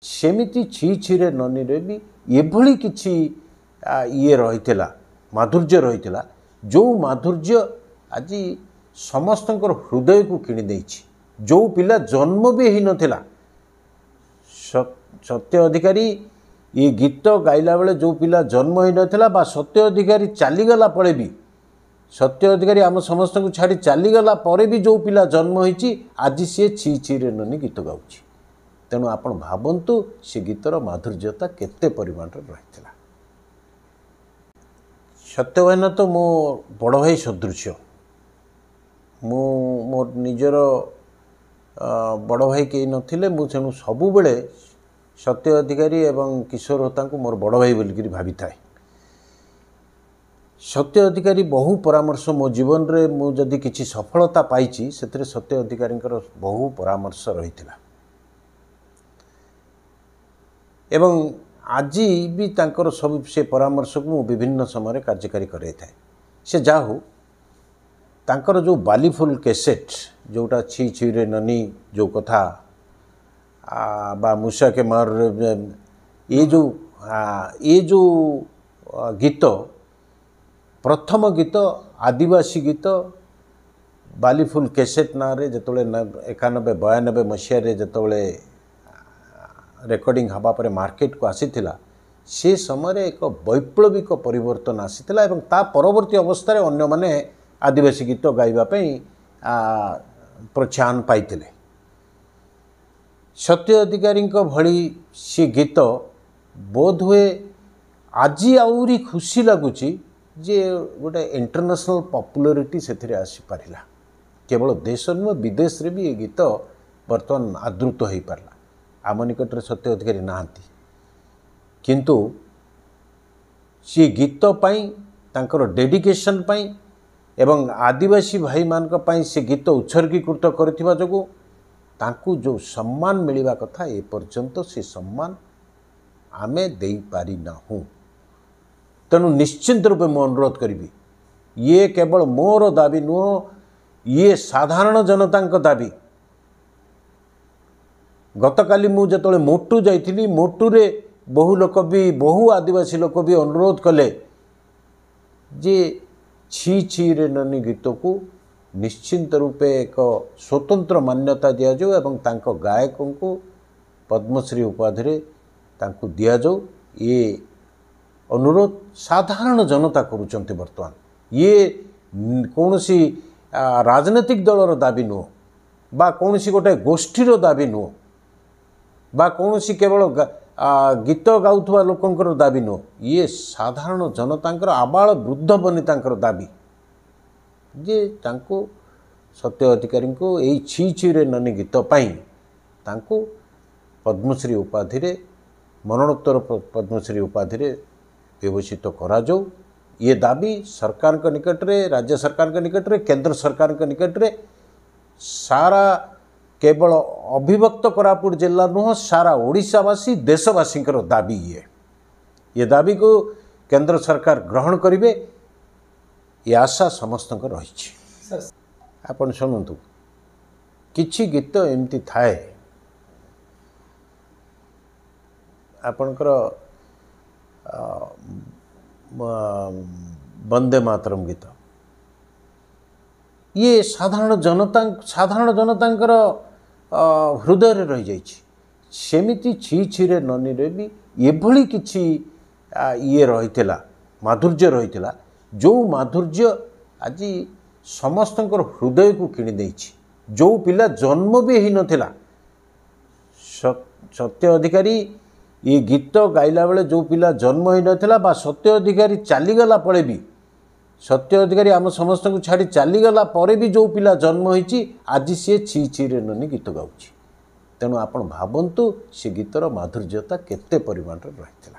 सेमिति छि छिरे ननीरे भी एभली किछि ये रहितला माधुर्य रहितला जो माधुर्य आज समस्तंकर हृदय को किणी देछि। जो पिला जन्म भी ही नथिला सत्य अधिकारी ये गीत गाइला बेले जो पिला जन्म ही नथिला बा सत्य अधिकारी चलीगला पड़े भी सत्य अधिकारी आम समस्त को छाड़ी चलीगला परे भी जो पिला जन्म होइछि आज सी छि छिरे ननी गीत गाउछि। तेणु आपण भावन्तु से गीतर माधुर्यता केते परिमाण रही। सत्यवान तो मो बड़ भाई सदृश मो मोर निजर बड़ भाई कई नथिले तेणु सबु बेले सत्य अधिकारी एवं किशोर होता को मोर बड़ भाई बोलिक भावी थाए। सत्य अधिकारी बहु परामर्श मो जीवन रे मु जदि किछि सफलता पाइछि सेतरे सत्य अधिकारी बहु परामर्श रही एवं आज भी तांकर सब से परामर्श को विभिन्न समय कार्यकारी करे थाए। से जा हो तांकर जो बालीफुल कैसेट जोटा छि छिरे ननी जो कथा बा मूसा के मार ये जो गीत प्रथम गीत आदिवासी गीत बालीफुल कैसेट ना रे जतोले 91-92 मसीह रे जतोले रेकर्डिंग हवा पर मार्केट को आसीथिला से समय एक वैप्लविक परिवर्तन आसीथिला एवं ता परवर्ती अवस्था रे अन्य माने आदिवासी गीत गाइबा पई प्रोत्साहन पाइथिले। सत्य अधिकारी भली सी गीत बोध हुए आज आउरी खुशी लगुची जे गोटे इंटरनेशनल पॉपुलैरिटी से आसी पारिला। केवल देश नुह विदेश रे भी ये गीत बर्तमान आदृत हो पारला। आम निकट सत्य अधिकारी नहांती किंतु सी गीत पाई तांकर डेडिकेशन पाई एवं आदिवासी भाई मान पाई से गीत उत्सर्गीकृत करथिबा जगु तांकु जो सम्मान मिलवा कथा ए पर्यंत से सम्मान आमे देई पारि नाहु। तेणु निश्चिंत रूपे मु अनुरोध करी ये केवल मोर दाबी नुह ये साधारण जनता दाबी। गतकाली मु जतले मोटू जाइथिली मोटू रे बहु लोक भी बहु आदिवासी लोक भी अनुरोध कले जे छि छि रे ननी गीत को निश्चिंत रूपे एक स्वतंत्र मान्यता दि जाऊ एवं तांको गायकों को पद्मश्री उपाधि तांको दिया जाऊ। ये अनुरोध साधारण जनता करुचंती। वर्तमान ये कौनसी राजनीतिक दलर दाबी नुह बा कौनसी गोटे गोष्ठीर दाबी नुह बा कौनसी केवल गीत गाउथुवा लोकंकर दाबी नुह। ये साधारण जनतांकर आबाल वृद्ध बनितांकर दाबी जे तांको सत्य अधिकारी को यही छि छि रे ननी गीत पाई तांको पद्मश्री उपाधि रे मरणोत्तर पद्मश्री उपाधि रे विभूषित करा जाऊ। ये दाबी सरकार के निकट रे राज्य सरकार के निकट रे केंद्र सरकार के निकट रे सारा केवल अभिभक्त कोरापुट जिला नुह सारा ओडिशावासी देशवासी दाबी ये दाबी को केंद्र सरकार ग्रहण करिवे ये आशा समस्त रही। आपण शुणु किछि गीत एमती थाए आपणकर वंदे मातरम गीत ये साधारण जनतांकर हृदय रे रही जाइछि। सेमिति छि छिरे ननी रे भी एभली किछि ये रहितला माधुर्य रहितला जो माधुर्य आज समस्तंकर हृदय को किणी देछि। जो पिला जन्म भी ही नथिला सत्य अधिकारी ये गीत गाइला बेले जो पिला जन्म ही नथिला बा सत्य अधिकारी चलीगला पड़े भी सत्य अधिकारी आम समस्त को छाड़ी चलीगला परे भी जो पिला जन्म होइछि आज सी छि छिरे ननी गीत गाउछि। तेणु आपण भावन्तु से गीतर माधुर्यता केते परिमाण रही।